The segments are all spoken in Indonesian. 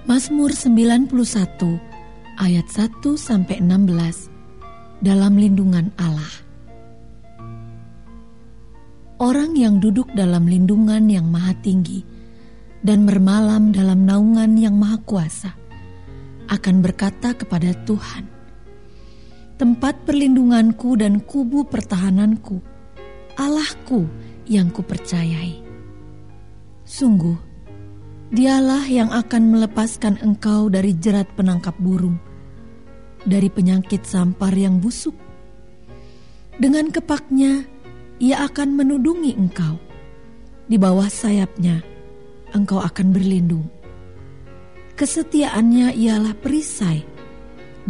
Mazmur 91 ayat 1-16 dalam lindungan Allah. Orang yang duduk dalam lindungan yang maha tinggi dan bermalam dalam naungan yang maha kuasa akan berkata kepada Tuhan, tempat perlindunganku dan kubu pertahananku, Allahku yang kupercayai. Sungguh, Dialah yang akan melepaskan engkau dari jerat penangkap burung, dari penyakit sampar yang busuk. Dengan kepaknya, Ia akan menudungi engkau. Di bawah sayapnya, engkau akan berlindung. Kesetiaannya ialah perisai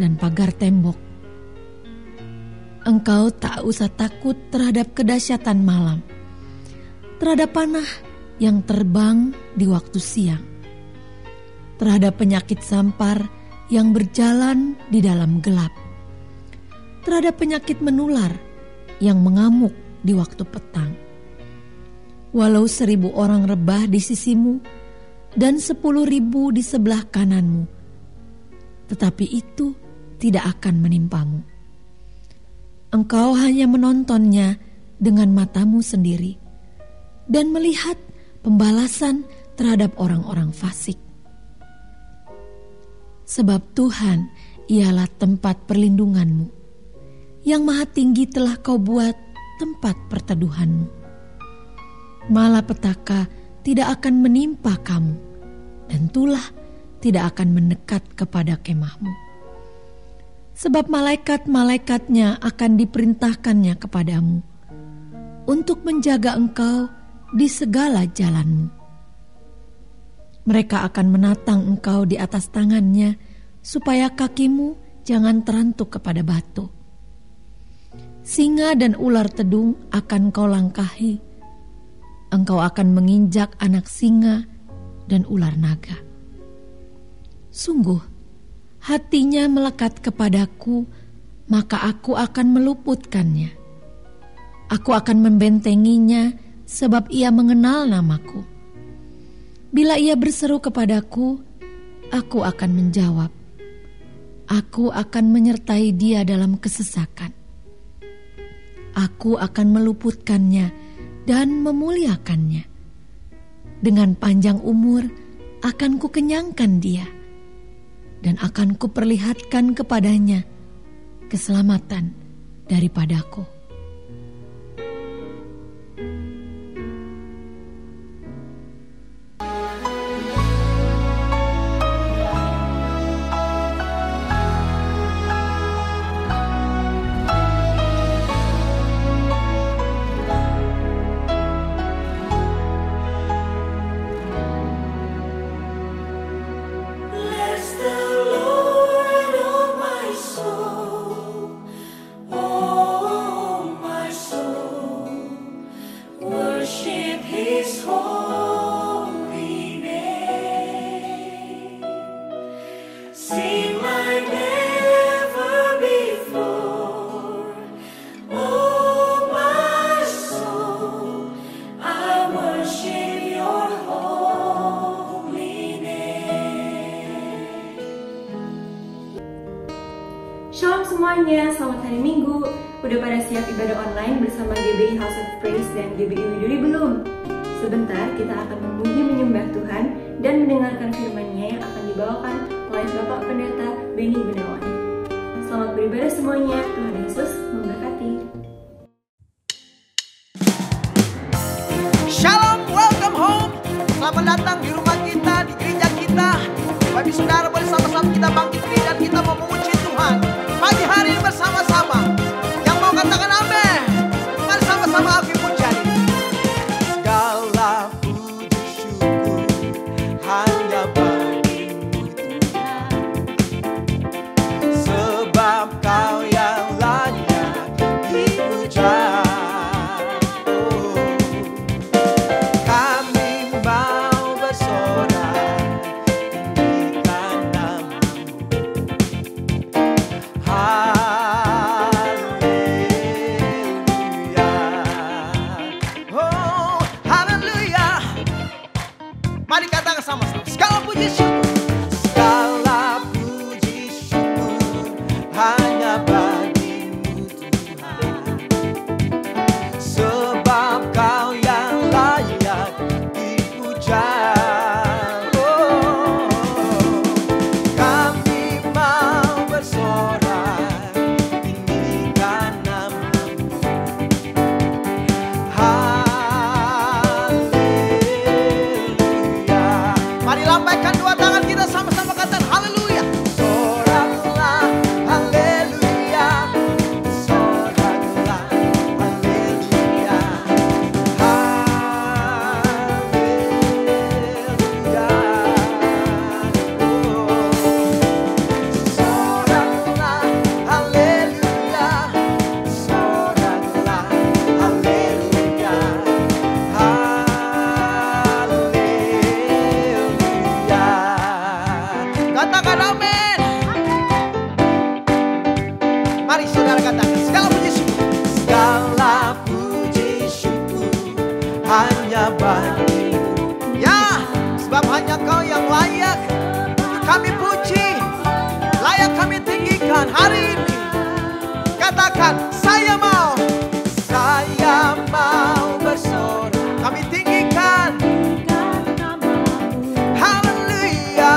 dan pagar tembok. Engkau tak usah takut terhadap kedahsyatan malam, terhadap panah yang terbang di waktu siang, terhadap penyakit sampar yang berjalan di dalam gelap, terhadap penyakit menular yang mengamuk di waktu petang. Walau 1.000 orang rebah di sisimu dan 10.000 di sebelah kananmu, tetapi itu tidak akan menimpamu. Engkau hanya menontonnya dengan matamu sendiri dan melihat pembalasan terhadap orang-orang fasik. Sebab Tuhan ialah tempat perlindunganmu, yang maha tinggi telah kau buat tempat perteduhanmu. Malapetaka tidak akan menimpa kamu, dan tulah tidak akan mendekat kepada kemahmu. Sebab malaikat-malaikatnya akan diperintahkannya kepadamu, untuk menjaga engkau di segala jalanmu. Mereka akan menatang engkau di atas tangannya, supaya kakimu jangan terantuk kepada batu. Singa dan ular tedung akan kau langkahi. Engkau akan menginjak anak singa dan ular naga. Sungguh, hatinya melekat kepadaku, maka aku akan meluputkannya. Aku akan membentenginya, sebab ia mengenal namaku. Bila ia berseru kepadaku, aku akan menjawab. Aku akan menyertai dia dalam kesesakan. Aku akan meluputkannya dan memuliakannya. Dengan panjang umur akan kukenyangkan dia, dan akan kuperlihatkan kepadanya keselamatan daripadaku. Shalom semuanya, selamat hari Minggu. Udah pada siap ibadah online bersama GBI House of Praise dan GBI Widuri belum? Sebentar kita akan memuji menyembah Tuhan dan mendengarkan firman-Nya yang akan dibawakan oleh Bapak Pendeta Benny Gunawan. Selamat beribadah semuanya, Tuhan Yesus memberkati. Shalom, welcome home. Selamat datang di rumah kita, di gereja kita. Bagi saudara boleh sama-sama kita bangkit dan kita mau memuji Tuhan. Pagi hari ini bersama-sama. Yang mau katakan amin, mari sama-sama aku puji. Segala puji syukur hanya bagimu Tuhan, sebab Kau yang layak dipuja. Kami mau bersorak tinggikan nama-Mu. Mari katakan sama-sama. Segala puji syukur, hanya bagi. Ya, sebab hanya Kau yang layak kami puji, layak kami tinggikan hari ini. Katakan, saya mau bersorak. Kami tinggikan. Haleluya.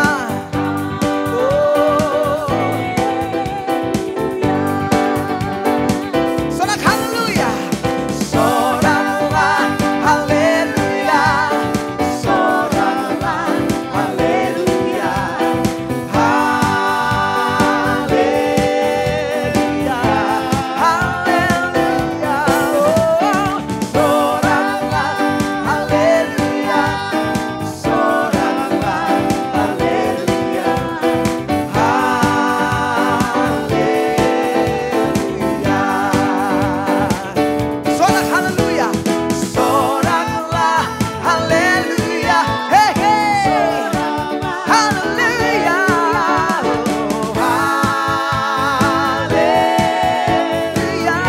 Oh. Sorak haleluya. Soraklah haleluya. Soraklah haleluya. Haleluya. Haleluya. Oh. Soraklah haleluya. Soraklah haleluya. Haleluya. Sorak haleluya. Soraklah haleluya. Hey hey. Haleluya. Oh, haleluya.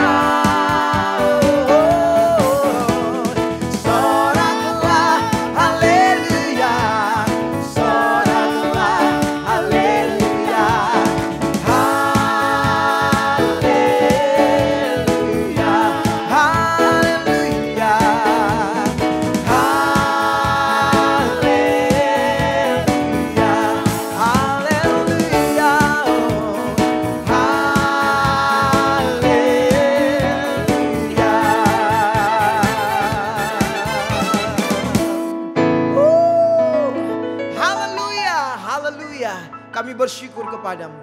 Oh, soraklah haleluya. Soraklah haleluya. Haleluya. Haleluya. Haleluya. Haleluya. Haleluya. Kami bersyukur kepadamu.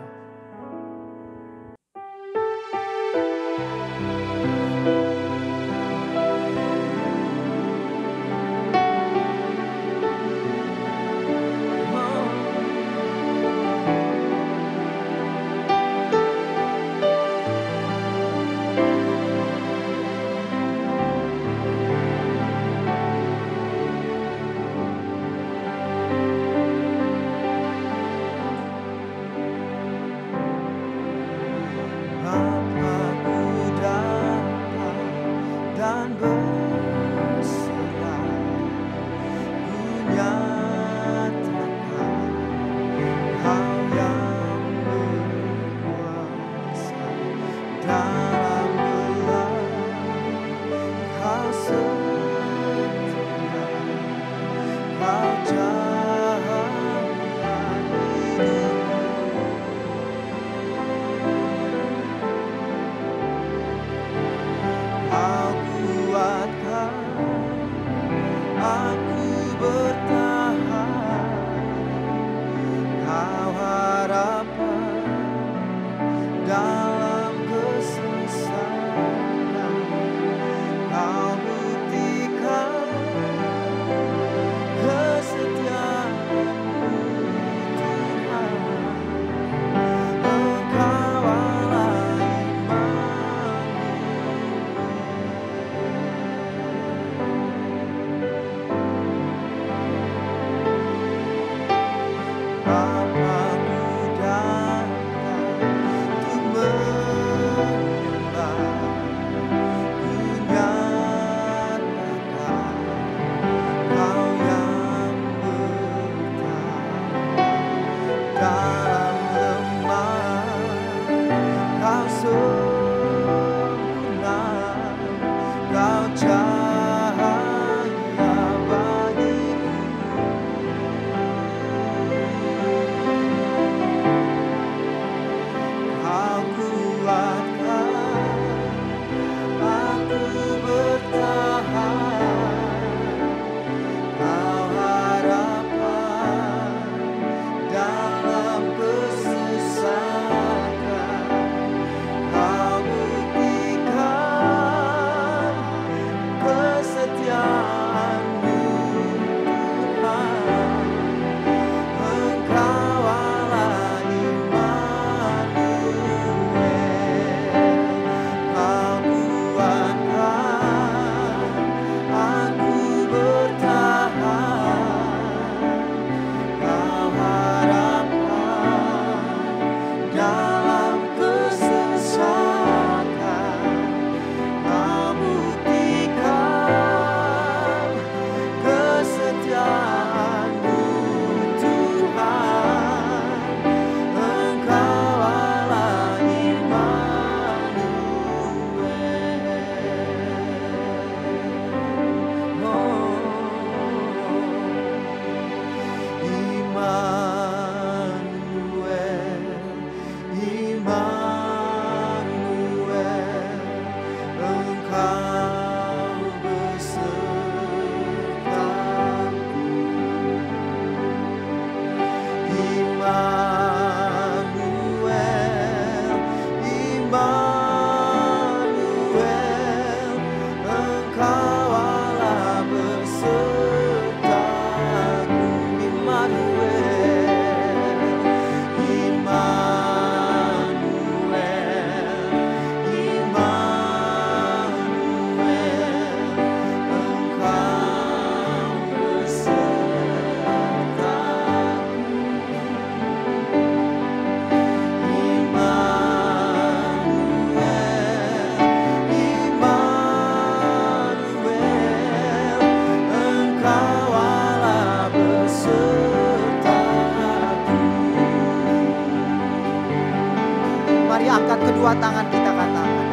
bawah tangan kita katakan,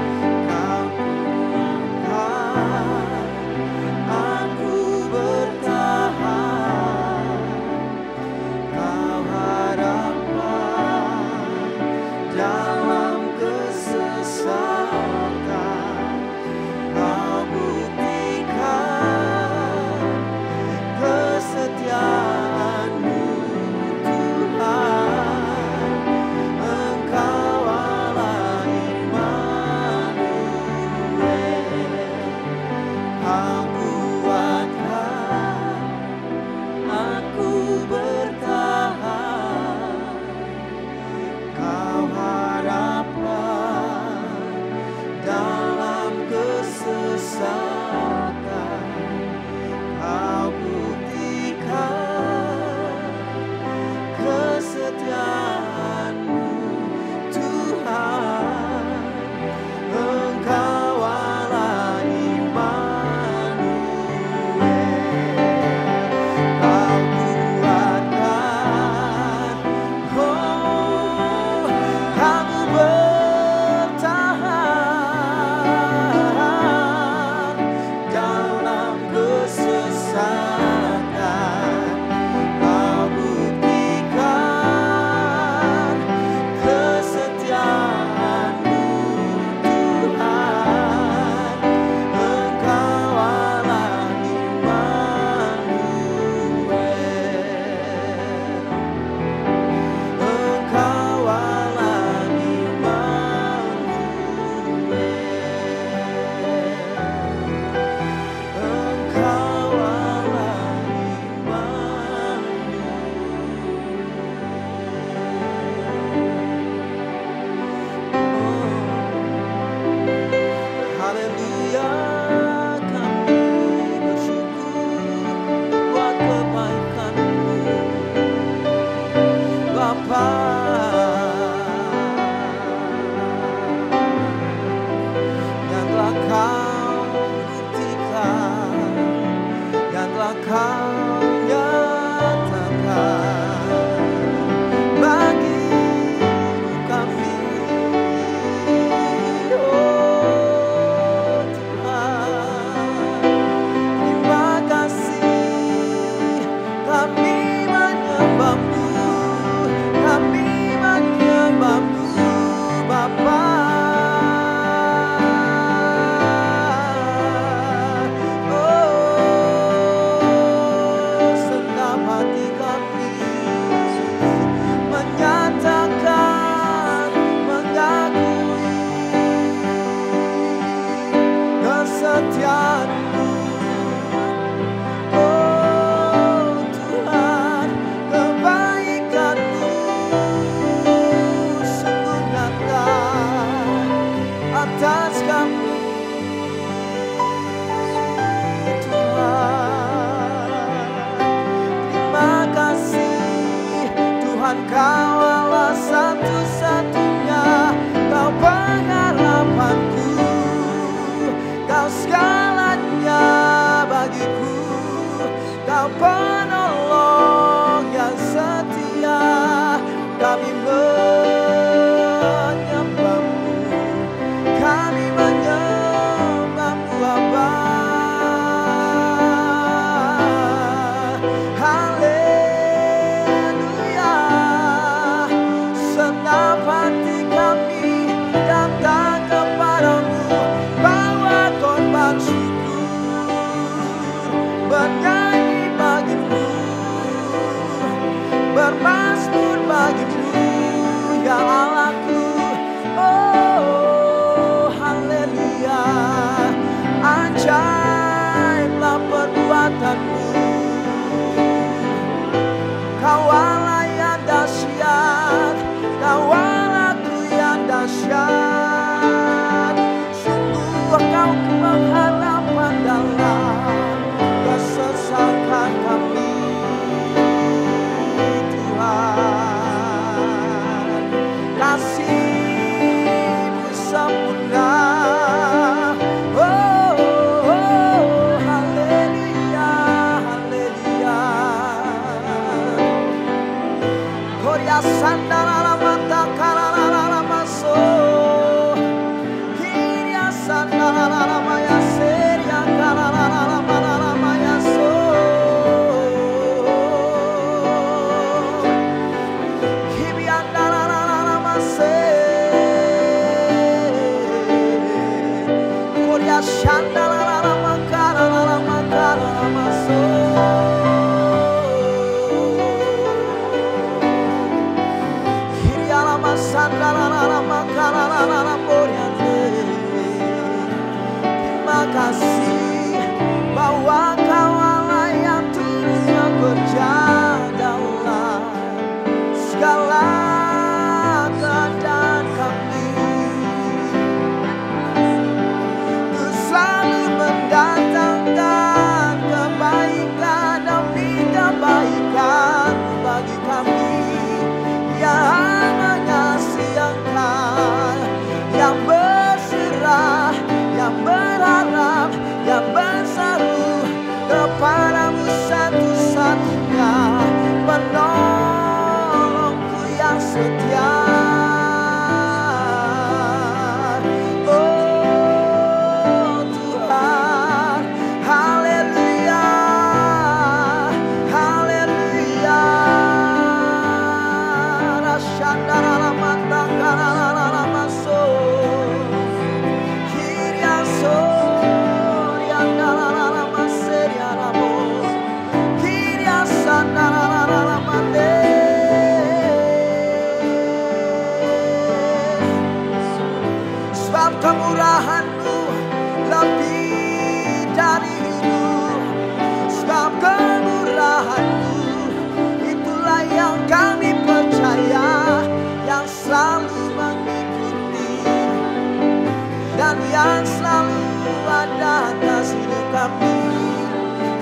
Kau kuatkan, aku bertahan. Kau harapan dalam kesesatan, Kau buktikan kesetiaan-Mu Tuhan. Engkau Allah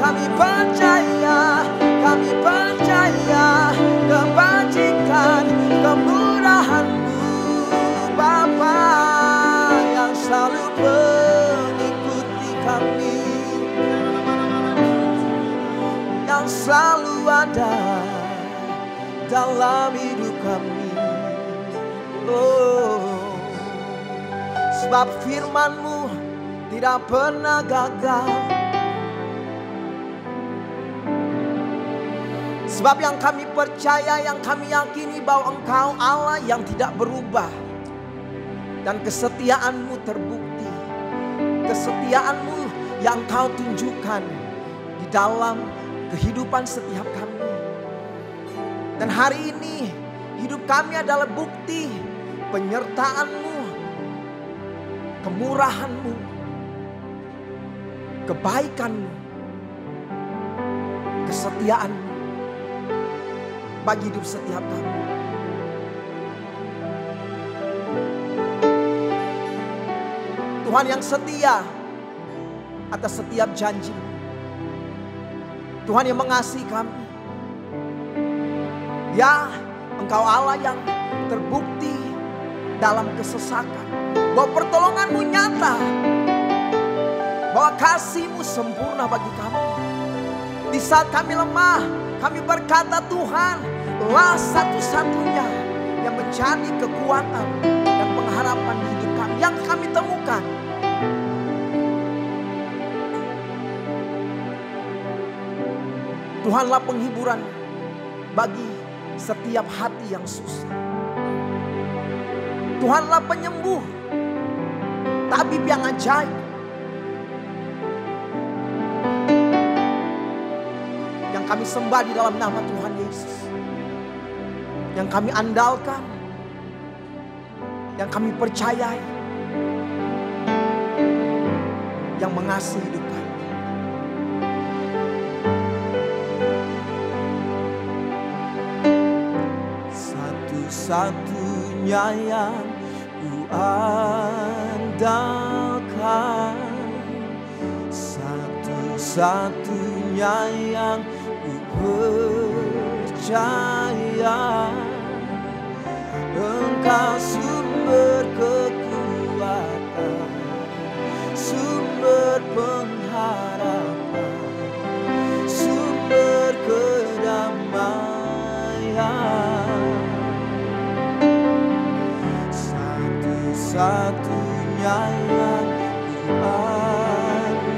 Kami percaya kebajikan, kemurahan-Mu Bapa yang selalu mengikuti kami, yang selalu ada dalam hidup kami. Oh, sebab firman-Mu tidak pernah gagal. Sebab yang kami percaya, yang kami yakini bahwa Engkau Allah yang tidak berubah. Dan kesetiaan-Mu terbukti. Kesetiaan-Mu yang Engkau tunjukkan di dalam kehidupan setiap kami. Dan hari ini hidup kami adalah bukti penyertaan-Mu, kemurahan-Mu, kebaikan-Mu, kesetiaan-Mu bagi hidup setiap kami. Tuhan yang setia atas setiap janji. Tuhan yang mengasihi kami. Ya, Engkau Allah yang terbukti dalam kesesakan. Bahwa pertolongan-Mu nyata. Bahwa kasih-Mu sempurna bagi kami. Di saat kami lemah, kami berkata Tuhan lah satu-satunya yang menjadi kekuatan dan pengharapan di hidup kami yang kami temukan. Tuhanlah penghiburan bagi setiap hati yang susah. Tuhanlah penyembuh, tabib yang ajaib. Yang kami sembah di dalam nama Tuhan Yesus. Yang kami andalkan, yang kami percayai, yang mengasihi hidup kami. Satu-satunya yang ku andalkan, satu-satunya yang ku percaya, Engkau sumber kekuatan, sumber pengharapan, sumber kedamaian. Satu-satunya yang ku andalkan,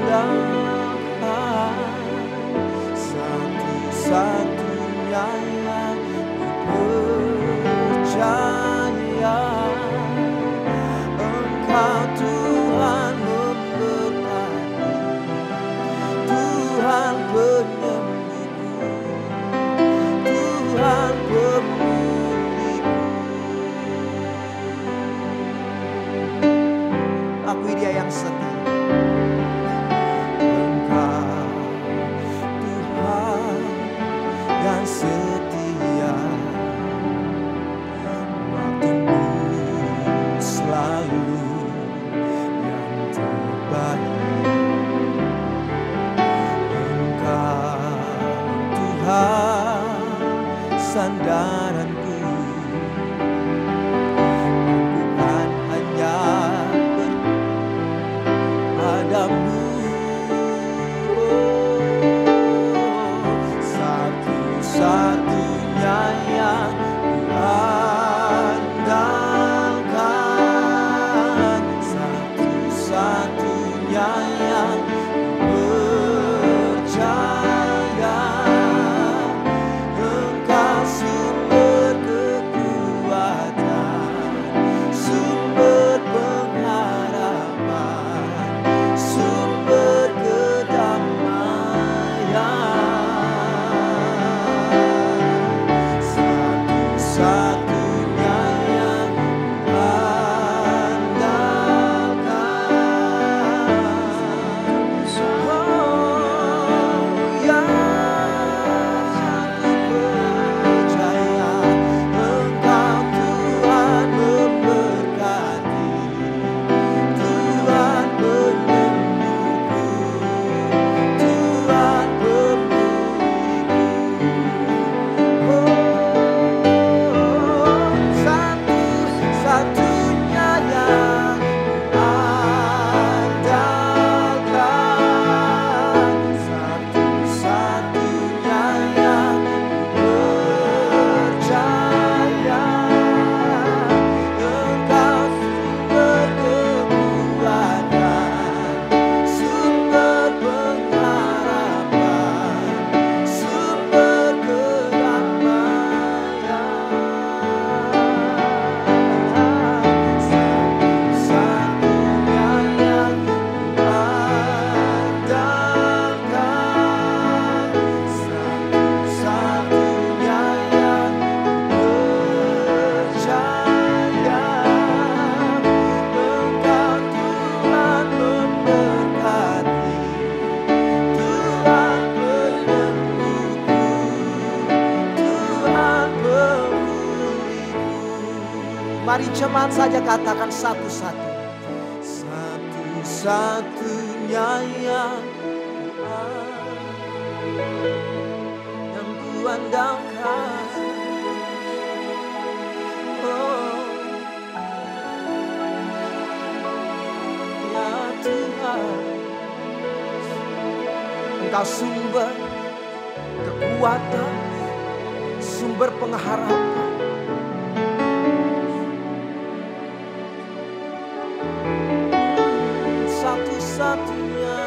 satu-satunya yang ku percaya, Engkau Tuhan memberkati, Tuhan penyembuhku, Tuhan pemulihku. Akui Dia yang setia. Engkau Tuhan yang setia, waktu-Mu selalu yang terbaik. Engkau Tuhan sandaranku, bukan hanya berpadamu. Satu-satunya yang ku andalkan, satu-satunya yang ku percaya, Engkau sumber Mari jemaat saja katakan satu-satu. Satu-satunya yang ku andalkan. Oh, ya Tuhan, Engkau sumber kekuatan, sumber pengharapan. Satu-satunya,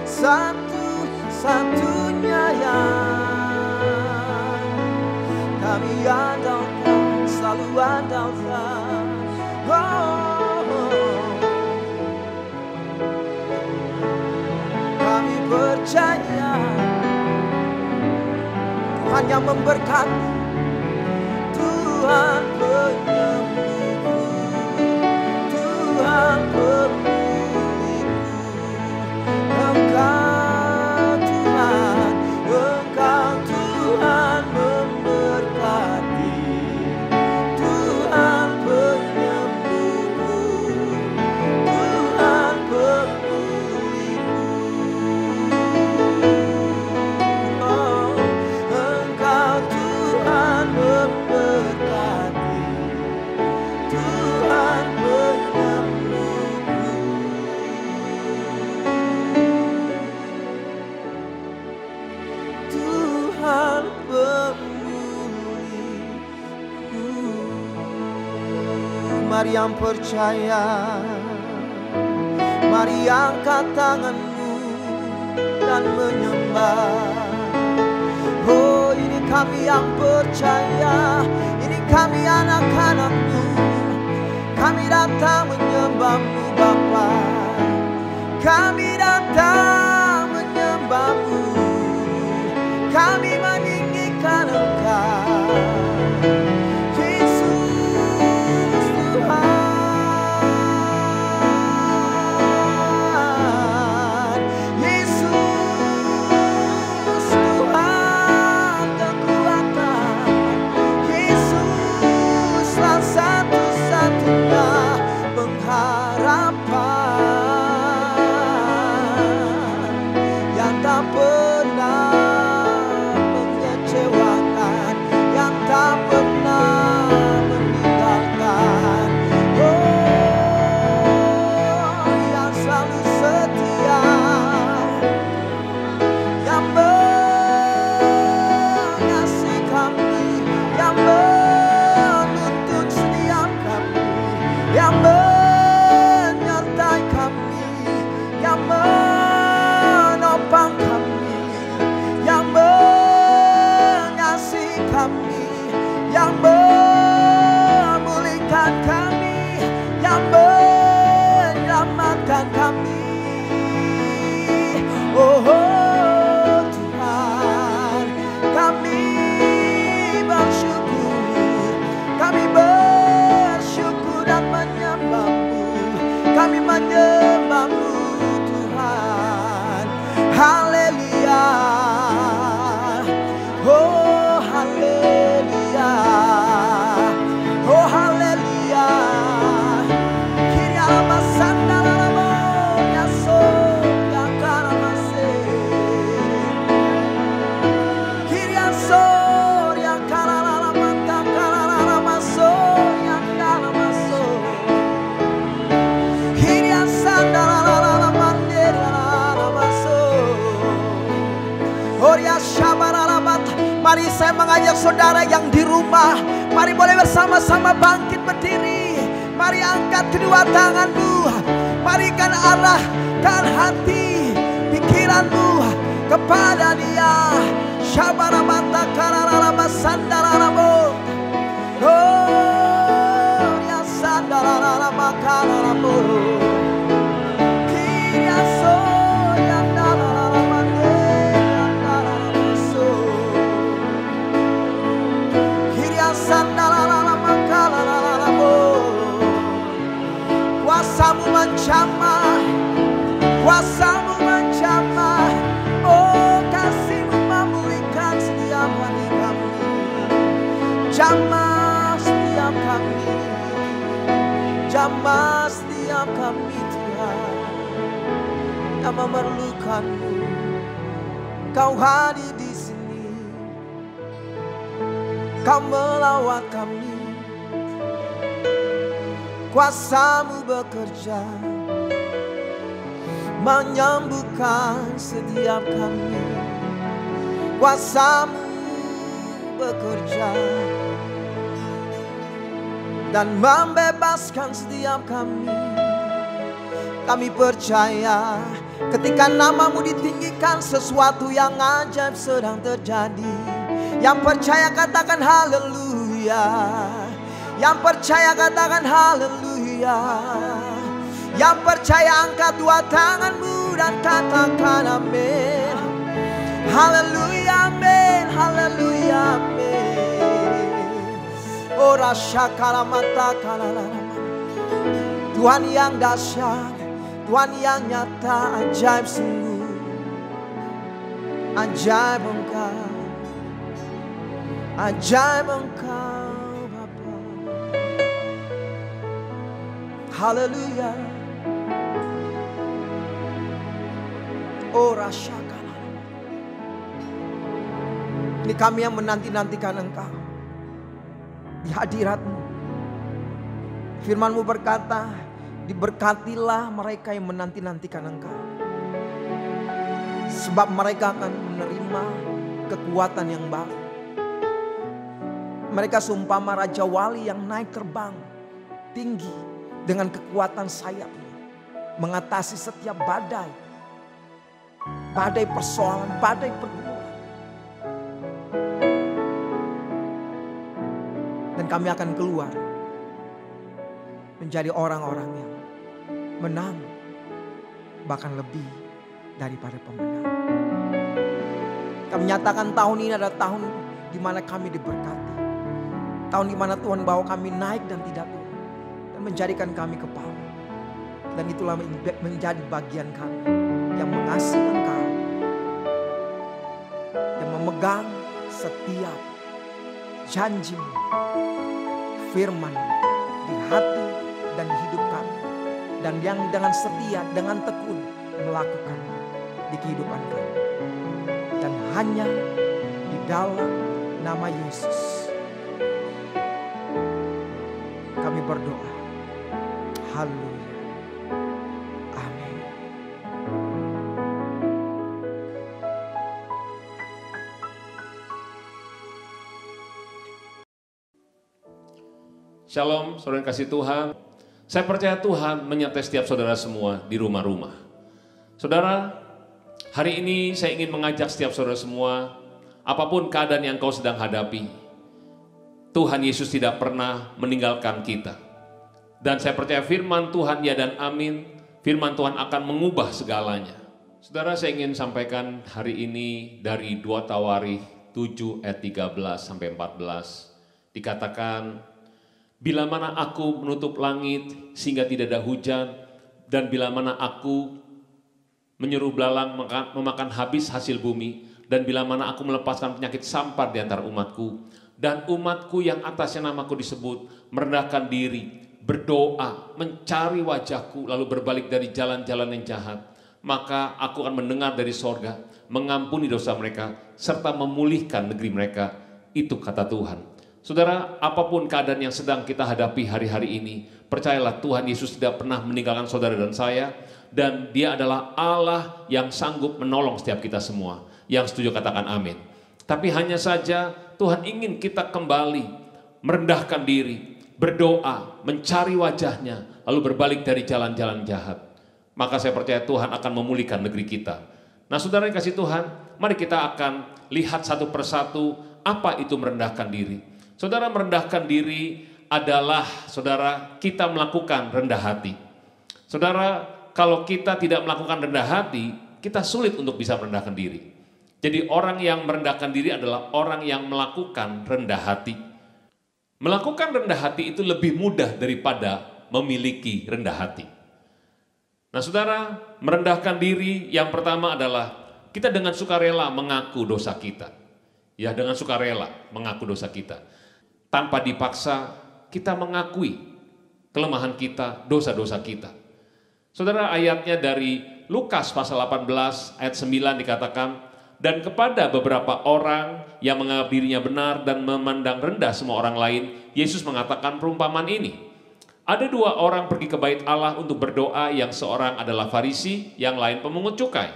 satu-satunya yang kami andalkan, selalu andalkan. Kami percaya Tuhan yang memberkati, Tuhan penyembuhku, Tuhan pemulihku. Engkau Tuhan memberkati, Tuhan penyembuhku, Tuhan pemulihku. Oh, Engkau Tuhan memberkati, Tuhan penyembuhku. Tuhan pemulihku. Mari yang percaya, mari angkat tanganmu dan menyembah. Oh, ini kami yang percaya, ini kami anak-anakmu. Kami datang menyembahmu Bapa, kami datang menyembahmu, kami meninggikan Engkau, Yesus Tuhan, Yesus Tuhan kekuatan, Yesuslah satu-satunya pengharapan yang tak pernah mengecewakan, yang tak pernah meninggalkan. Oh, yang selalu setia, yang mengasihi kami, yang menuntun setiap kami, yang menyertai kami, yang menopang kami, yang mengasihi kami, yang memulihkan kami, yang menyelamatkan kami. Oh, Tuhan, kami bersyukur dan menyembahmu, kami menyembahmu Tuhan. Haleluya, oh haleluya, oh haleluya. Kiri alamasanda lalamo yaso yakaramase, kiri asor yakaralamanta karalamaso yakaramaso, kiri asanda lalalamande lalamaso. Oria shabaralamat. Mari saya mengajak saudara yang di rumah, mari boleh bersama-sama bangkit berdiri. Mari angkat kedua tanganmu, mari kan arahkan hati pikiranmu kepada Dia. Shabarabata kararalama sandararamo, oh ya sandararama kararamo, kiri aso yandarararamande yandararamaso, kiri asandararama karararamo. Kuasamu menjamah, kuasamu menjamah, oh kasihmu memulihkan setiap hati kami. Tuhanku, Kau hadir di sini, Kau melawat kami, kuasa-Mu bekerja, menyembuhkan setiap kami. Kuasa-Mu bekerja dan membebaskan setiap kami. Kami percaya ketika nama-Mu ditinggikan, sesuatu yang ajaib sedang terjadi. Yang percaya katakan haleluya. Yang percaya katakan haleluya. Yang percaya angkat dua tangan-Mu dan katakan amin. Haleluya, amin. Haleluya, amin. Ora syakara mata kalalala. Tuhan yang dahsyat, Tuhan yang nyata, ajaib sungguh. Ajaib Engkau, ajaib Engkau Bapa. Haleluya. Oh rasakan. Ini kami yang menanti-nantikan Engkau di hadirat-Mu. Firman-Mu berkata, diberkatilah mereka yang menanti-nantikan Engkau, sebab mereka akan menerima kekuatan yang baru. Mereka seumpama Raja Wali yang naik terbang tinggi dengan kekuatan sayapnya, mengatasi setiap badai, badai persoalan, badai pergumulan. Dan kami akan keluar menjadi orang-orang yang menang, bahkan lebih daripada pemenang. Kami nyatakan tahun ini adalah tahun di mana kami diberkati. Tahun di mana Tuhan bawa kami naik dan tidak turun, dan menjadikan kami kepala. Dan itulah menjadi bagian kami yang mengasihi Engkau, yang memegang setiap janji, firman di hati dan di hidup kami, dan yang dengan setia, dengan tekun melakukan di kehidupan kami. Dan hanya di dalam nama Yesus kami berdoa. Haleluya. Amin. Shalom, saudara yang kasih Tuhan. Saya percaya Tuhan menyertai setiap saudara semua di rumah-rumah. Saudara, hari ini saya ingin mengajak setiap saudara semua, apapun keadaan yang kau sedang hadapi, Tuhan Yesus tidak pernah meninggalkan kita. Dan saya percaya firman Tuhan ya dan amin, firman Tuhan akan mengubah segalanya. Saudara, saya ingin sampaikan hari ini dari 2 Tawarikh 7 ayat 13 sampai 14. Dikatakan, bila mana aku menutup langit sehingga tidak ada hujan, dan bila mana aku menyuruh belalang memakan habis hasil bumi, dan bila mana aku melepaskan penyakit sampar di antara umatku, dan umatku yang atasnya namaku disebut merendahkan diri, berdoa, mencari wajahku, lalu berbalik dari jalan-jalan yang jahat, maka aku akan mendengar dari sorga, mengampuni dosa mereka, serta memulihkan negeri mereka. Itu kata Tuhan. Saudara, apapun keadaan yang sedang kita hadapi hari-hari ini, percayalah Tuhan Yesus tidak pernah meninggalkan saudara dan saya, dan Dia adalah Allah yang sanggup menolong setiap kita semua. Yang setuju katakan amin. Tapi hanya saja Tuhan ingin kita kembali merendahkan diri, berdoa, mencari wajahnya, lalu berbalik dari jalan-jalan jahat. Maka saya percaya Tuhan akan memulihkan negeri kita. Nah saudara yang kasih Tuhan, mari kita akan lihat satu persatu apa itu merendahkan diri. Saudara, merendahkan diri adalah, saudara, kita melakukan rendah hati. Saudara, kalau kita tidak melakukan rendah hati, kita sulit untuk bisa merendahkan diri. Jadi orang yang merendahkan diri adalah orang yang melakukan rendah hati. Melakukan rendah hati itu lebih mudah daripada memiliki rendah hati. Nah saudara, merendahkan diri yang pertama adalah kita dengan sukarela mengaku dosa kita. Ya, dengan sukarela mengaku dosa kita. Tanpa dipaksa, kita mengakui kelemahan kita, dosa-dosa kita. Saudara, ayatnya dari Lukas pasal 18 ayat 9 dikatakan, dan kepada beberapa orang yang menganggap dirinya benar dan memandang rendah semua orang lain, Yesus mengatakan perumpamaan ini. Ada dua orang pergi ke bait Allah untuk berdoa, yang seorang adalah Farisi, yang lain pemungut cukai.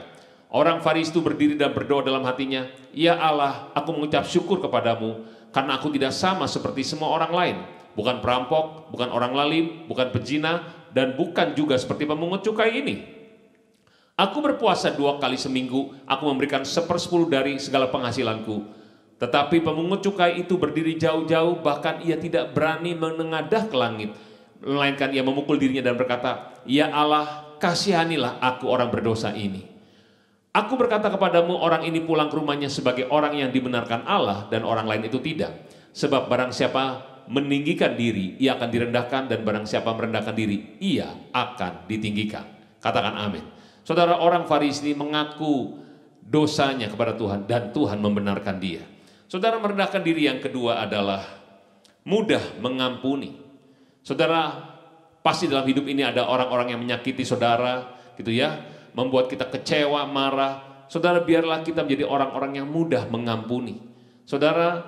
Orang Farisi itu berdiri dan berdoa dalam hatinya, "Ya Allah, aku mengucap syukur kepadamu, karena aku tidak sama seperti semua orang lain. Bukan perampok, bukan orang lalim, bukan pezina, dan bukan juga seperti pemungut cukai ini. Aku berpuasa 2 kali seminggu, aku memberikan 1/10 dari segala penghasilanku." Tetapi pemungut cukai itu berdiri jauh-jauh, bahkan ia tidak berani menengadah ke langit, melainkan ia memukul dirinya dan berkata, "Ya Allah, kasihanilah aku orang berdosa ini." Aku berkata kepadamu, orang ini pulang ke rumahnya sebagai orang yang dibenarkan Allah, dan orang lain itu tidak. Sebab barang siapa meninggikan diri, ia akan direndahkan, dan barang siapa merendahkan diri, ia akan ditinggikan. Katakan amin. Saudara, orang Farisi ini mengaku dosanya kepada Tuhan, dan Tuhan membenarkan dia. Saudara, merendahkan diri yang kedua adalah mudah mengampuni. Saudara, pasti dalam hidup ini ada orang-orang yang menyakiti saudara, gitu ya, membuat kita kecewa, marah. Saudara, biarlah kita menjadi orang-orang yang mudah mengampuni. Saudara,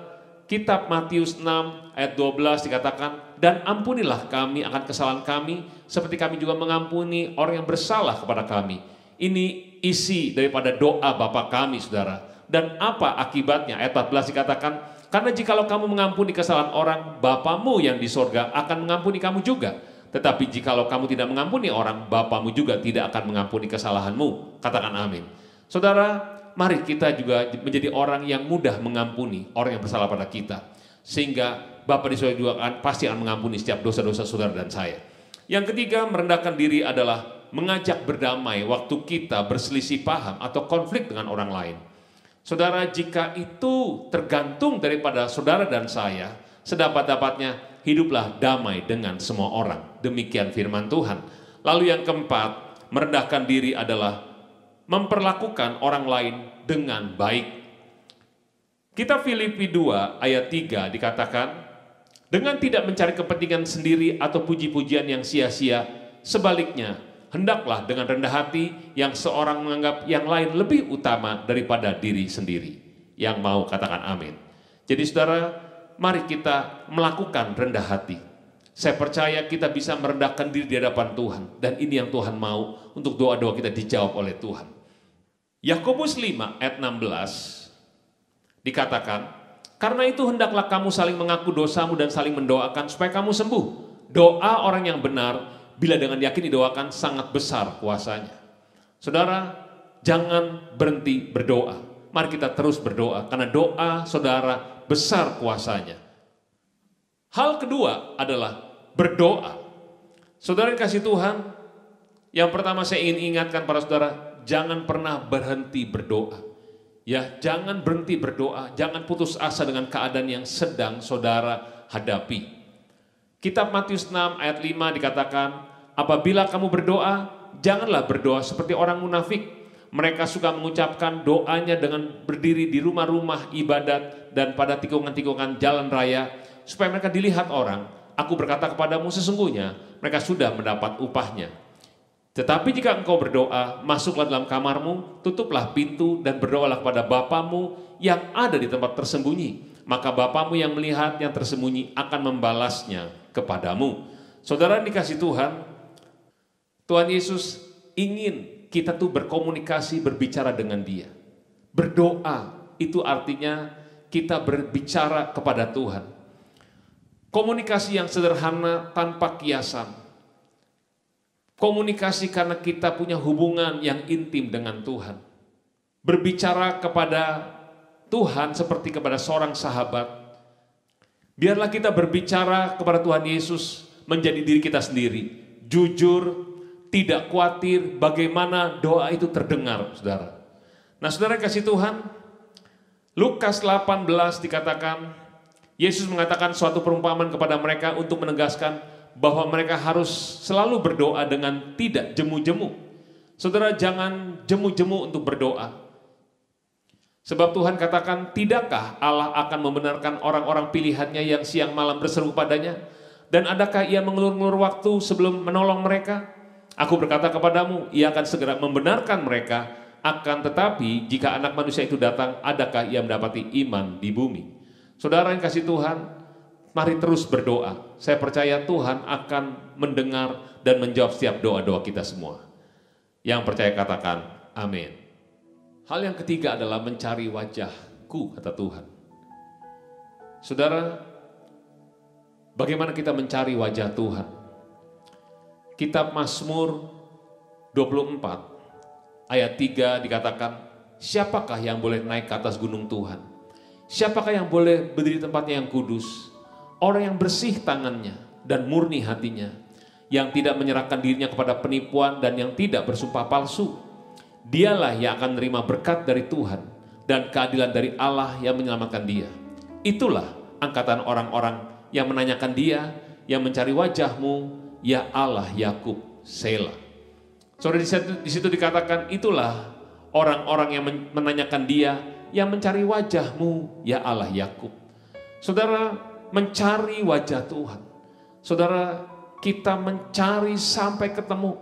kitab Matius 6 ayat 12 dikatakan, dan ampunilah kami akan kesalahan kami, seperti kami juga mengampuni orang yang bersalah kepada kami. Ini isi daripada doa Bapa kami, saudara. Dan apa akibatnya? Ayat 14 dikatakan, karena jikalau kamu mengampuni kesalahan orang, Bapamu yang di sorga akan mengampuni kamu juga. Tetapi jikalau kamu tidak mengampuni orang, Bapamu juga tidak akan mengampuni kesalahanmu. Katakan amin. Saudara, mari kita juga menjadi orang yang mudah mengampuni orang yang bersalah pada kita. Sehingga Bapa di sorga juga pasti akan mengampuni setiap dosa-dosa saudara dan saya. Yang ketiga, merendahkan diri adalah mengajak berdamai waktu kita berselisih paham atau konflik dengan orang lain. Saudara, jika itu tergantung daripada saudara dan saya, sedapat-dapatnya hiduplah damai dengan semua orang. Demikian firman Tuhan. Lalu yang keempat, merendahkan diri adalah memperlakukan orang lain dengan baik. Kitab Filipi 2 ayat 3 dikatakan, dengan tidak mencari kepentingan sendiri atau puji-pujian yang sia-sia, sebaliknya, hendaklah dengan rendah hati yang seorang menganggap yang lain lebih utama daripada diri sendiri. Yang mau katakan amin. Jadi saudara, mari kita melakukan rendah hati. Saya percaya kita bisa merendahkan diri di hadapan Tuhan. Dan ini yang Tuhan mau, untuk doa-doa kita dijawab oleh Tuhan. Yakobus 5 ayat 16 dikatakan, karena itu hendaklah kamu saling mengaku dosamu dan saling mendoakan supaya kamu sembuh. Doa orang yang benar, bila dengan yakin didoakan, sangat besar kuasanya. Saudara, jangan berhenti berdoa. Mari kita terus berdoa, karena doa saudara besar kuasanya. Hal kedua adalah berdoa. Saudara yang kasih Tuhan, yang pertama saya ingin ingatkan para saudara, jangan pernah berhenti berdoa. Ya, jangan berhenti berdoa, jangan putus asa dengan keadaan yang sedang saudara hadapi. Kitab Matius 6 ayat 5 dikatakan, apabila kamu berdoa, janganlah berdoa seperti orang munafik. Mereka suka mengucapkan doanya dengan berdiri di rumah-rumah ibadat dan pada tikungan-tikungan jalan raya, supaya mereka dilihat orang. Aku berkata kepadamu, sesungguhnya mereka sudah mendapat upahnya. Tetapi jika engkau berdoa, masuklah dalam kamarmu, tutuplah pintu dan berdoalah kepada Bapamu yang ada di tempat tersembunyi. Maka Bapamu yang melihat yang tersembunyi akan membalasnya kepadamu. Saudara dikasih Tuhan, Tuhan Yesus ingin kita tuh berkomunikasi, berbicara dengan Dia. Berdoa itu artinya kita berbicara kepada Tuhan. Komunikasi yang sederhana tanpa kiasan. Komunikasi karena kita punya hubungan yang intim dengan Tuhan. Berbicara kepada Tuhan seperti kepada seorang sahabat. Biarlah kita berbicara kepada Tuhan Yesus menjadi diri kita sendiri. Jujur, tidak khawatir bagaimana doa itu terdengar, saudara. Nah, saudara kasih Tuhan, Lukas 18 dikatakan, Yesus mengatakan suatu perumpamaan kepada mereka untuk menegaskan bahwa mereka harus selalu berdoa dengan tidak jemu-jemu. Saudara, jangan jemu-jemu untuk berdoa. Sebab Tuhan katakan, tidakkah Allah akan membenarkan orang-orang pilihannya yang siang malam berseru padanya? Dan adakah ia mengulur-ngulur waktu sebelum menolong mereka? Aku berkata kepadamu, ia akan segera membenarkan mereka. Akan tetapi jika anak manusia itu datang, adakah ia mendapati iman di bumi? Saudara yang kasih Tuhan, mari terus berdoa. Saya percaya Tuhan akan mendengar dan menjawab setiap doa-doa kita semua. Yang percaya katakan amin. Hal yang ketiga adalah mencari wajahku, kata Tuhan. Saudara, bagaimana kita mencari wajah Tuhan? Kitab Mazmur 24 ayat 3 dikatakan, siapakah yang boleh naik ke atas gunung Tuhan? Siapakah yang boleh berdiri di tempatnya yang kudus? Orang yang bersih tangannya dan murni hatinya, yang tidak menyerahkan dirinya kepada penipuan dan yang tidak bersumpah palsu. Dialah yang akan menerima berkat dari Tuhan dan keadilan dari Allah yang menyelamatkan dia. Itulah angkatan orang-orang yang menanyakan dia, yang mencari wajahmu, ya Allah Yakub, Selah. Saudara, di situ dikatakan itulah orang-orang yang menanyakan dia, yang mencari wajahmu, ya Allah Yakub. Saudara, mencari wajah Tuhan. Saudara, kita mencari sampai ketemu.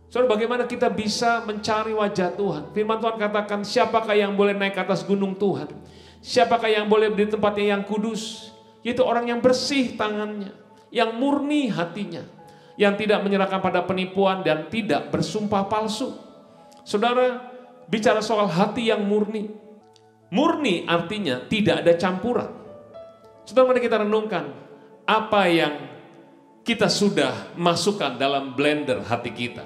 Saudara, bagaimana kita bisa mencari wajah Tuhan? Firman Tuhan katakan, siapakah yang boleh naik ke atas gunung Tuhan? Siapakah yang boleh berdiri di tempatnya yang kudus? Yaitu orang yang bersih tangannya, yang murni hatinya, yang tidak menyerahkan pada penipuan dan tidak bersumpah palsu. Saudara, bicara soal hati yang murni. Murni artinya tidak ada campuran. Saudara, mari kita renungkan apa yang kita sudah masukkan dalam blender hati kita.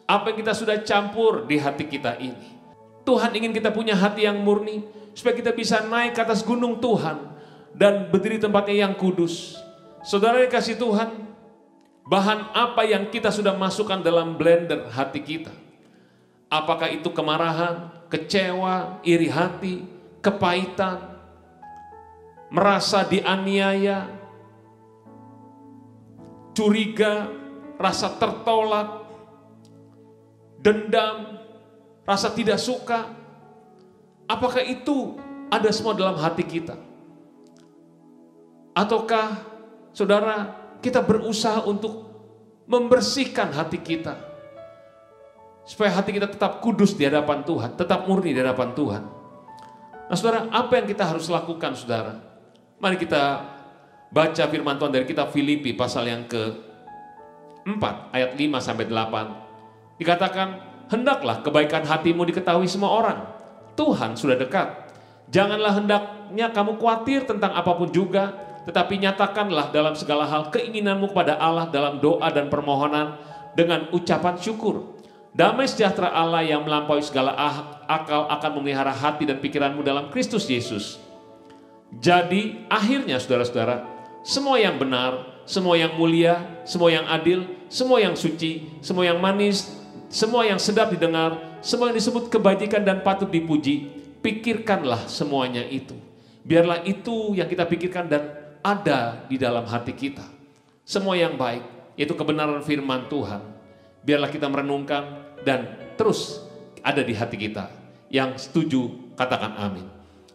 Apa yang kita sudah campur di hati kita ini. Tuhan ingin kita punya hati yang murni supaya kita bisa naik ke atas gunung Tuhan dan berdiri tempatnya yang kudus. Saudara yang kasih Tuhan, bahan apa yang kita sudah masukkan dalam blender hati kita? Apakah itu kemarahan, kecewa, iri hati, kepahitan, merasa dianiaya, curiga, rasa tertolak, dendam, rasa tidak suka? Apakah itu ada semua dalam hati kita? Ataukah saudara, kita berusaha untuk membersihkan hati kita supaya hati kita tetap kudus di hadapan Tuhan, tetap murni di hadapan Tuhan? Nah saudara, apa yang kita harus lakukan saudara? Mari kita baca firman Tuhan dari kitab Filipi pasal yang ke-4 ayat 5-8. Dikatakan, hendaklah kebaikan hatimu diketahui semua orang. Tuhan sudah dekat. Janganlah hendaknya kamu khawatir tentang apapun juga, tetapi nyatakanlah dalam segala hal keinginanmu kepada Allah dalam doa dan permohonan dengan ucapan syukur. Damai sejahtera Allah yang melampaui segala akal akan memelihara hati dan pikiranmu dalam Kristus Yesus. Jadi akhirnya saudara-saudara, semua yang benar, semua yang mulia, semua yang adil, semua yang suci, semua yang manis, semua yang sedap didengar, semua yang disebut kebajikan dan patut dipuji, pikirkanlah semuanya itu. Biarlah itu yang kita pikirkan dan ada di dalam hati kita. Semua yang baik, yaitu kebenaran firman Tuhan, biarlah kita merenungkan dan terus ada di hati kita. Yang setuju katakan amin.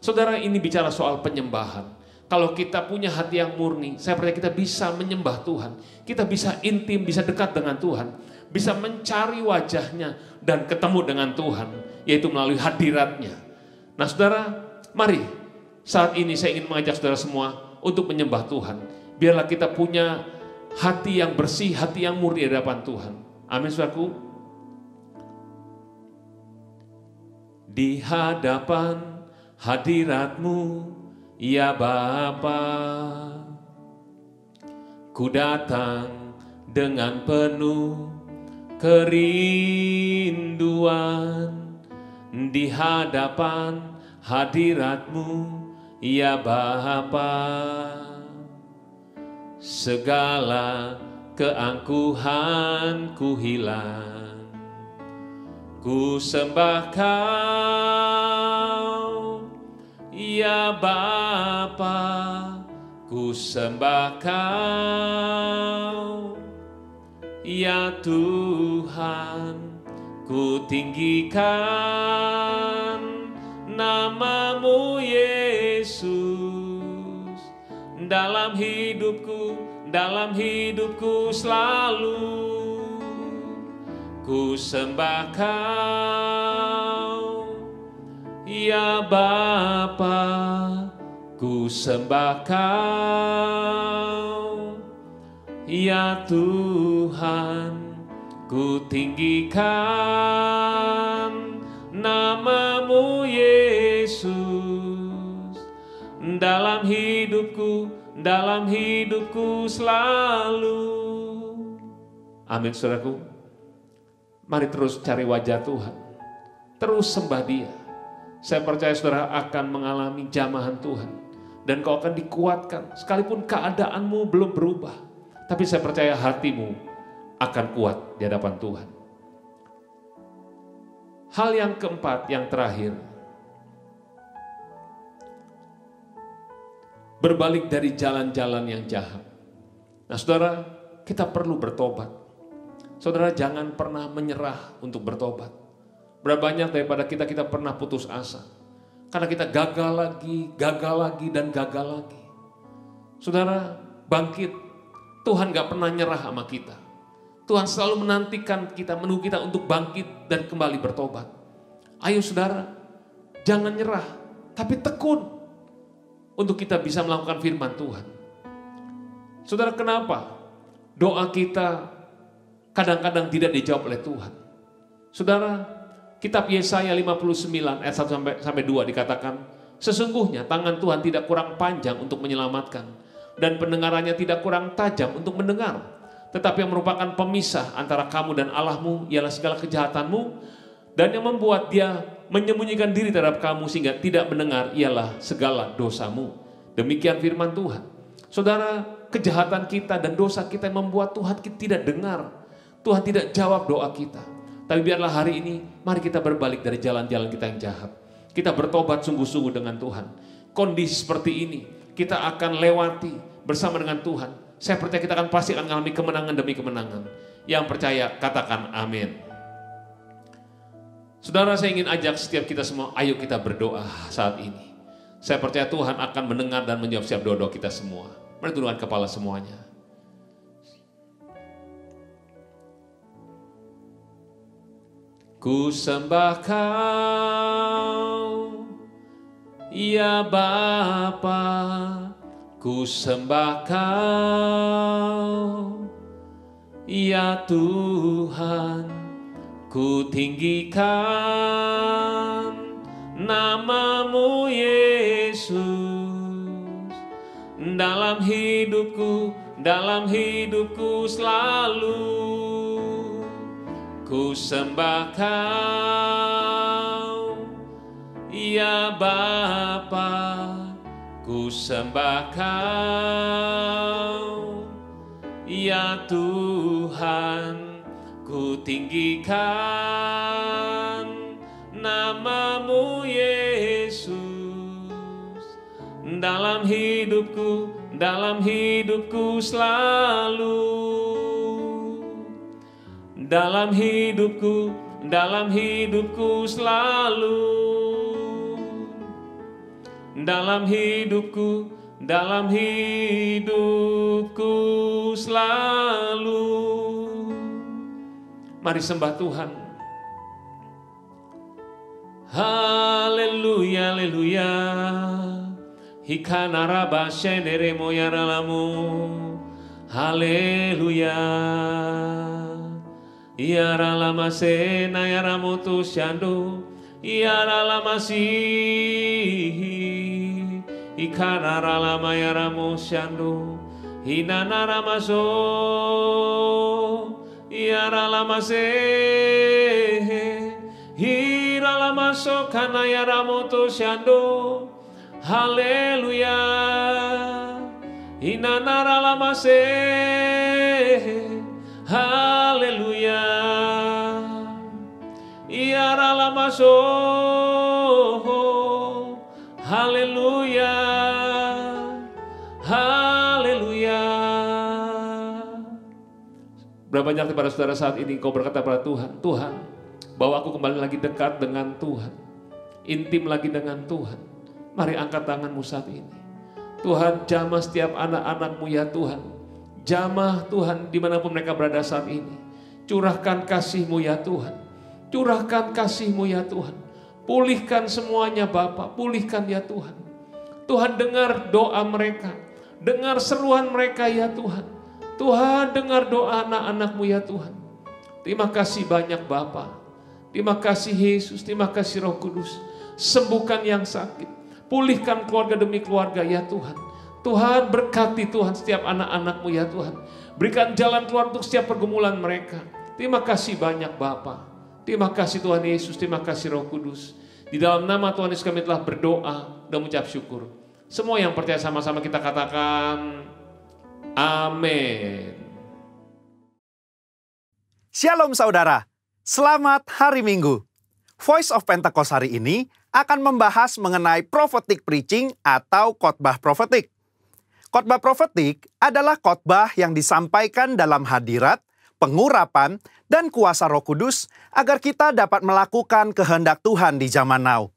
Saudara, ini bicara soal penyembahan. Kalau kita punya hati yang murni, saya percaya kita bisa menyembah Tuhan. Kita bisa intim, bisa dekat dengan Tuhan, bisa mencari wajahnya dan ketemu dengan Tuhan, yaitu melalui hadiratnya. Nah saudara, mari saat ini saya ingin mengajak saudara semua untuk menyembah Tuhan. Biarlah kita punya hati yang bersih, hati yang murni di hadapan Tuhan. Amin saudaraku. Di hadapan hadirat-Mu, ya Bapa, ku datang dengan penuh kerinduan. Di hadapan hadirat-Mu, ya Bapa, segala keangkuhan ku hilang, ku sembah Kau, ya Bapa, ku sembah Kau, ya Tuhan. Ku tinggikan nama-Mu Yesus dalam hidupku selalu. ku sembah Kau. Ya Bapa, ku sembah Kau. Ya Tuhan, ku tinggikan nama-Mu Yesus. Dalam hidupku selalu. Amin, saudaraku. Mari terus cari wajah Tuhan. Terus sembah Dia. Saya percaya saudara akan mengalami jamahan Tuhan. Dan kau akan dikuatkan. Sekalipun keadaanmu belum berubah. Tapi saya percaya hatimu akan kuat di hadapan Tuhan. Hal yang keempat, yang terakhir. Berbalik dari jalan-jalan yang jahat. Nah saudara, kita perlu bertobat. Saudara jangan pernah menyerah untuk bertobat. Berapa banyak daripada kita pernah putus asa. Karena kita gagal lagi, dan gagal lagi. Saudara, bangkit. Tuhan gak pernah nyerah sama kita. Tuhan selalu menantikan kita, menunggu kita untuk bangkit dan kembali bertobat. Ayo saudara, jangan nyerah, tapi tekun untuk kita bisa melakukan firman Tuhan. Saudara, kenapa doa kita kadang-kadang tidak dijawab oleh Tuhan? Saudara, kitab Yesaya 59 ayat 1-2 dikatakan, sesungguhnya tangan Tuhan tidak kurang panjang untuk menyelamatkan, dan pendengarannya tidak kurang tajam untuk mendengar. Tetapi yang merupakan pemisah antara kamu dan Allahmu ialah segala kejahatanmu, dan yang membuat Dia menyembunyikan diri terhadap kamu sehingga tidak mendengar ialah segala dosamu. Demikian firman Tuhan. Saudara, kejahatan kita dan dosa kita yang membuat Tuhan tidak dengar. Tuhan tidak jawab doa kita. Tapi biarlah hari ini, mari kita berbalik dari jalan-jalan kita yang jahat. Kita bertobat sungguh-sungguh dengan Tuhan. Kondisi seperti ini, kita akan lewati bersama dengan Tuhan. Saya percaya kita pasti akan mengalami kemenangan demi kemenangan. Yang percaya, katakan amin. Saudara, saya ingin ajak setiap kita semua, ayo kita berdoa saat ini. Saya percaya Tuhan akan mendengar dan menjawab setiap doa kita semua. Mari tundukkan kepala semuanya. Ku sembah Kau, ya Bapa, ku sembah Kau, ya Tuhan, ku tinggikan nama-Mu Yesus. Dalam hidupku selalu. Ku sembah Kau, ya Bapa, ku sembah Kau, ya Tuhan, ku tinggikan nama-Mu Yesus. Dalam hidupku selalu. Dalam hidupku selalu. Dalam hidupku selalu. Mari sembah Tuhan. Haleluya, haleluya. Hikanaraba shenere moyaralamu. Haleluya. Iara lama sena yara mutu shando, iara lama si, ikanara lama yara mushando, hinanara maso, iara lama se, hira lama so kana yara mutu shando, haleluya, hinanara lama se. Haleluya, iara lama so, haleluya, haleluya. Berapa banyak daripada saudara saat ini kau berkata pada Tuhan, Tuhan, bawa aku kembali lagi dekat dengan Tuhan, intim lagi dengan Tuhan. Mari angkat tanganmu saat ini. Tuhan, jamah setiap anak-anak-Mu ya Tuhan. Jamah Tuhan dimanapun mereka berada saat ini. Curahkan kasih-Mu ya Tuhan. Curahkan kasih-Mu ya Tuhan. Pulihkan semuanya Bapa, pulihkan ya Tuhan. Tuhan dengar doa mereka, dengar seruan mereka ya Tuhan. Tuhan dengar doa anak-anak-Mu ya Tuhan. Terima kasih banyak Bapa. Terima kasih Yesus, terima kasih Roh Kudus. Sembuhkan yang sakit, pulihkan keluarga demi keluarga ya Tuhan. Tuhan berkati Tuhan setiap anak-anak-Mu ya Tuhan. Berikan jalan keluar untuk setiap pergumulan mereka. Terima kasih banyak Bapa. Terima kasih Tuhan Yesus, terima kasih Roh Kudus. Di dalam nama Tuhan Yesus kami telah berdoa dan mengucap syukur. Semua yang percaya sama-sama kita katakan amin. Shalom saudara, selamat hari Minggu. Voice of Pentecost hari ini akan membahas mengenai prophetic preaching atau khotbah profetik. Khotbah profetik adalah khotbah yang disampaikan dalam hadirat, pengurapan, dan kuasa Roh Kudus agar kita dapat melakukan kehendak Tuhan di zaman now.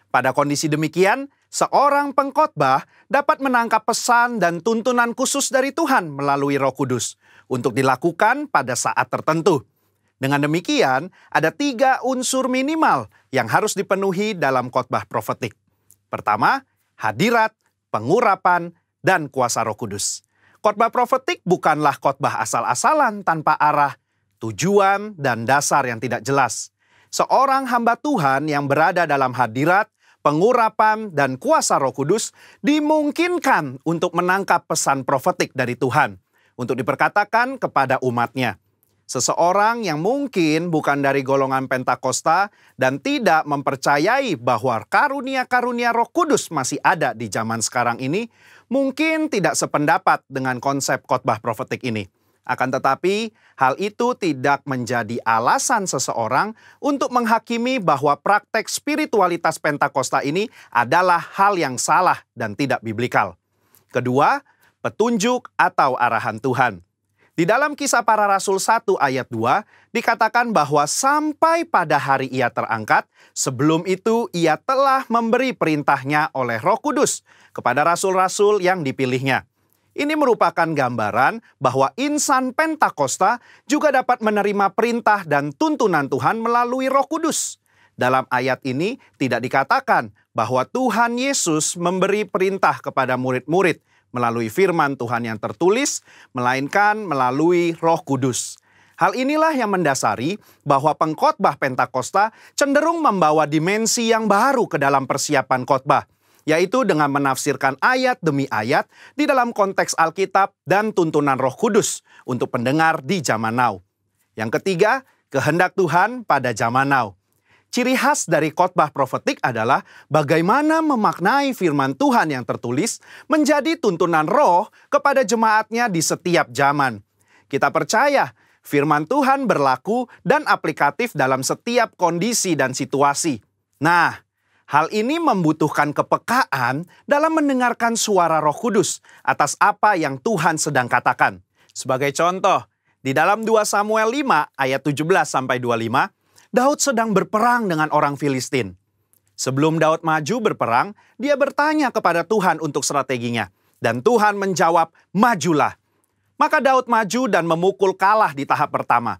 Pada kondisi demikian, seorang pengkhotbah dapat menangkap pesan dan tuntunan khusus dari Tuhan melalui Roh Kudus untuk dilakukan pada saat tertentu. Dengan demikian, ada 3 unsur minimal yang harus dipenuhi dalam khotbah profetik. Pertama, hadirat, pengurapan, dan kuasa Roh Kudus. Khotbah profetik bukanlah khotbah asal-asalan tanpa arah, tujuan, dan dasar yang tidak jelas. Seorang hamba Tuhan yang berada dalam hadirat, pengurapan, dan kuasa Roh Kudus dimungkinkan untuk menangkap pesan profetik dari Tuhan untuk diperkatakan kepada umatnya. Seseorang yang mungkin bukan dari golongan Pentakosta dan tidak mempercayai bahwa karunia-karunia Roh Kudus masih ada di zaman sekarang ini, mungkin tidak sependapat dengan konsep khotbah profetik ini. Akan tetapi, hal itu tidak menjadi alasan seseorang untuk menghakimi bahwa praktek spiritualitas Pentakosta ini adalah hal yang salah dan tidak biblikal. Kedua, petunjuk atau arahan Tuhan. Di dalam Kisah Para Rasul 1 ayat 2, dikatakan bahwa sampai pada hari ia terangkat, sebelum itu ia telah memberi perintahnya oleh Roh Kudus kepada rasul-rasul yang dipilihnya. Ini merupakan gambaran bahwa insan Pentakosta juga dapat menerima perintah dan tuntunan Tuhan melalui Roh Kudus. Dalam ayat ini tidak dikatakan bahwa Tuhan Yesus memberi perintah kepada murid-murid melalui firman Tuhan yang tertulis, melainkan melalui Roh Kudus. Hal inilah yang mendasari bahwa pengkhotbah Pentakosta cenderung membawa dimensi yang baru ke dalam persiapan khotbah, yaitu dengan menafsirkan ayat demi ayat di dalam konteks Alkitab dan tuntunan Roh Kudus untuk pendengar di zaman now. Yang ketiga, kehendak Tuhan pada zaman now. Ciri khas dari khotbah profetik adalah bagaimana memaknai firman Tuhan yang tertulis menjadi tuntunan Roh kepada jemaatnya di setiap zaman. Kita percaya firman Tuhan berlaku dan aplikatif dalam setiap kondisi dan situasi. Nah, hal ini membutuhkan kepekaan dalam mendengarkan suara Roh Kudus atas apa yang Tuhan sedang katakan. Sebagai contoh, di dalam 2 Samuel 5 ayat 17-25, Daud sedang berperang dengan orang Filistin. Sebelum Daud maju berperang, dia bertanya kepada Tuhan untuk strateginya. Dan Tuhan menjawab, majulah. Maka Daud maju dan memukul kalah di tahap pertama.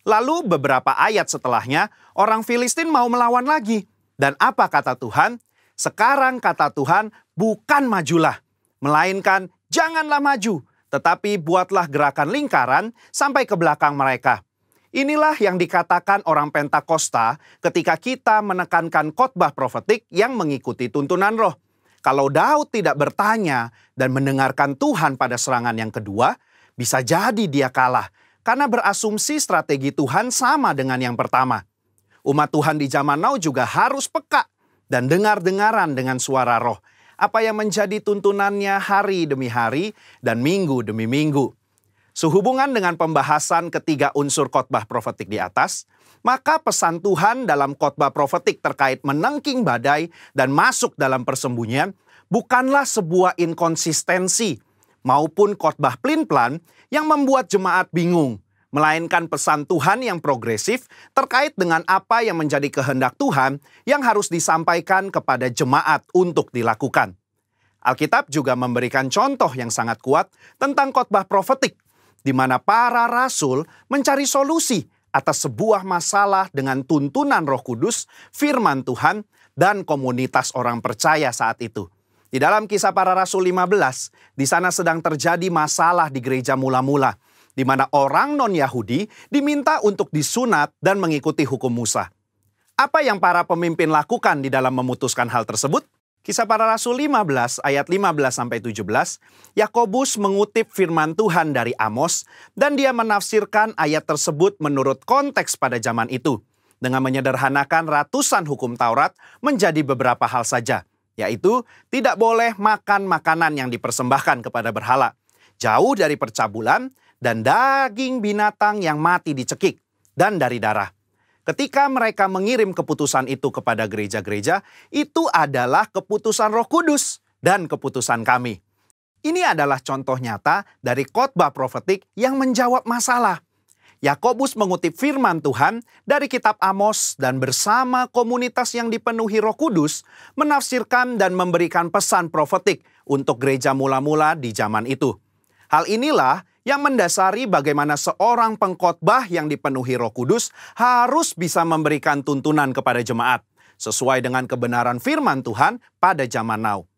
Lalu beberapa ayat setelahnya, orang Filistin mau melawan lagi. Dan apa kata Tuhan? Sekarang kata Tuhan, bukan majulah, melainkan janganlah maju, tetapi buatlah gerakan lingkaran sampai ke belakang mereka. Inilah yang dikatakan orang Pentakosta ketika kita menekankan khotbah profetik yang mengikuti tuntunan Roh. Kalau Daud tidak bertanya dan mendengarkan Tuhan pada serangan yang kedua, bisa jadi dia kalah karena berasumsi strategi Tuhan sama dengan yang pertama. Umat Tuhan di zaman now juga harus peka dan dengar-dengaran dengan suara Roh, apa yang menjadi tuntunannya hari demi hari dan minggu demi minggu. Sehubungan dengan pembahasan ketiga unsur khotbah profetik di atas, maka pesan Tuhan dalam khotbah profetik terkait menengking badai dan masuk dalam persembunyian bukanlah sebuah inkonsistensi maupun khotbah plin-plan yang membuat jemaat bingung, melainkan pesan Tuhan yang progresif terkait dengan apa yang menjadi kehendak Tuhan yang harus disampaikan kepada jemaat untuk dilakukan. Alkitab juga memberikan contoh yang sangat kuat tentang khotbah profetik, di mana para rasul mencari solusi atas sebuah masalah dengan tuntunan Roh Kudus, firman Tuhan, dan komunitas orang percaya saat itu. Di dalam Kisah Para Rasul 15, di sana sedang terjadi masalah di gereja mula-mula, di mana orang non-Yahudi diminta untuk disunat dan mengikuti hukum Musa. Apa yang para pemimpin lakukan di dalam memutuskan hal tersebut? Kisah Para Rasul 15 ayat 15-17, Yakobus mengutip firman Tuhan dari Amos dan dia menafsirkan ayat tersebut menurut konteks pada zaman itu dengan menyederhanakan ratusan hukum Taurat menjadi beberapa hal saja, yaitu tidak boleh makan makanan yang dipersembahkan kepada berhala, jauh dari percabulan dan daging binatang yang mati dicekik, dan dari darah. Ketika mereka mengirim keputusan itu kepada gereja-gereja, itu adalah keputusan Roh Kudus dan keputusan kami. Ini adalah contoh nyata dari khotbah profetik yang menjawab masalah. Yakobus mengutip firman Tuhan dari kitab Amos dan bersama komunitas yang dipenuhi Roh Kudus menafsirkan dan memberikan pesan profetik untuk gereja mula-mula di zaman itu. Hal inilah yang mendasari bagaimana seorang pengkhotbah yang dipenuhi Roh Kudus harus bisa memberikan tuntunan kepada jemaat sesuai dengan kebenaran firman Tuhan pada zaman now.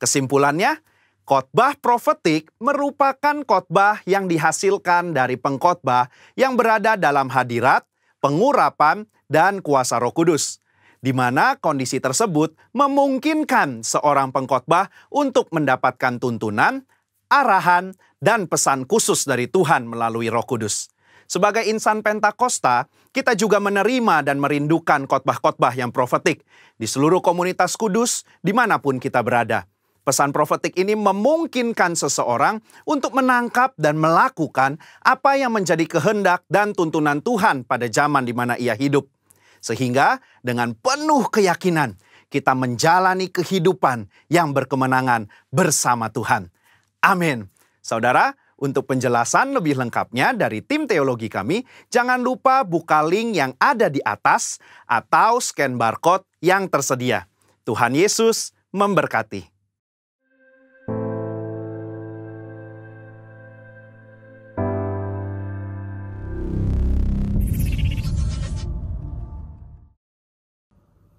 Kesimpulannya, khotbah profetik merupakan khotbah yang dihasilkan dari pengkhotbah yang berada dalam hadirat, pengurapan, dan kuasa Roh Kudus, di mana kondisi tersebut memungkinkan seorang pengkhotbah untuk mendapatkan tuntunan, arahan, dan pesan khusus dari Tuhan melalui Roh Kudus. Sebagai insan Pentakosta, kita juga menerima dan merindukan khotbah-khotbah yang profetik di seluruh komunitas kudus dimanapun kita berada. Pesan profetik ini memungkinkan seseorang untuk menangkap dan melakukan apa yang menjadi kehendak dan tuntunan Tuhan pada zaman di mana ia hidup. Sehingga dengan penuh keyakinan, kita menjalani kehidupan yang berkemenangan bersama Tuhan. Amin. Saudara, untuk penjelasan lebih lengkapnya dari tim teologi kami, jangan lupa buka link yang ada di atas atau scan barcode yang tersedia. Tuhan Yesus memberkati.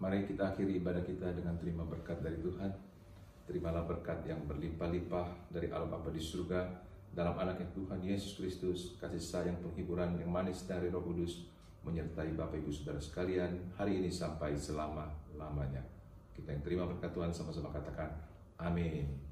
Mari kita akhiri ibadah kita dengan terima berkat dari Tuhan. Terimalah berkat yang berlimpah-limpah dari alam Bapa di surga dalam anaknya Tuhan Yesus Kristus, kasih sayang penghiburan yang manis dari Roh Kudus menyertai Bapak Ibu Saudara sekalian hari ini sampai selama-lamanya. Kita yang terima berkat Tuhan sama-sama katakan amin.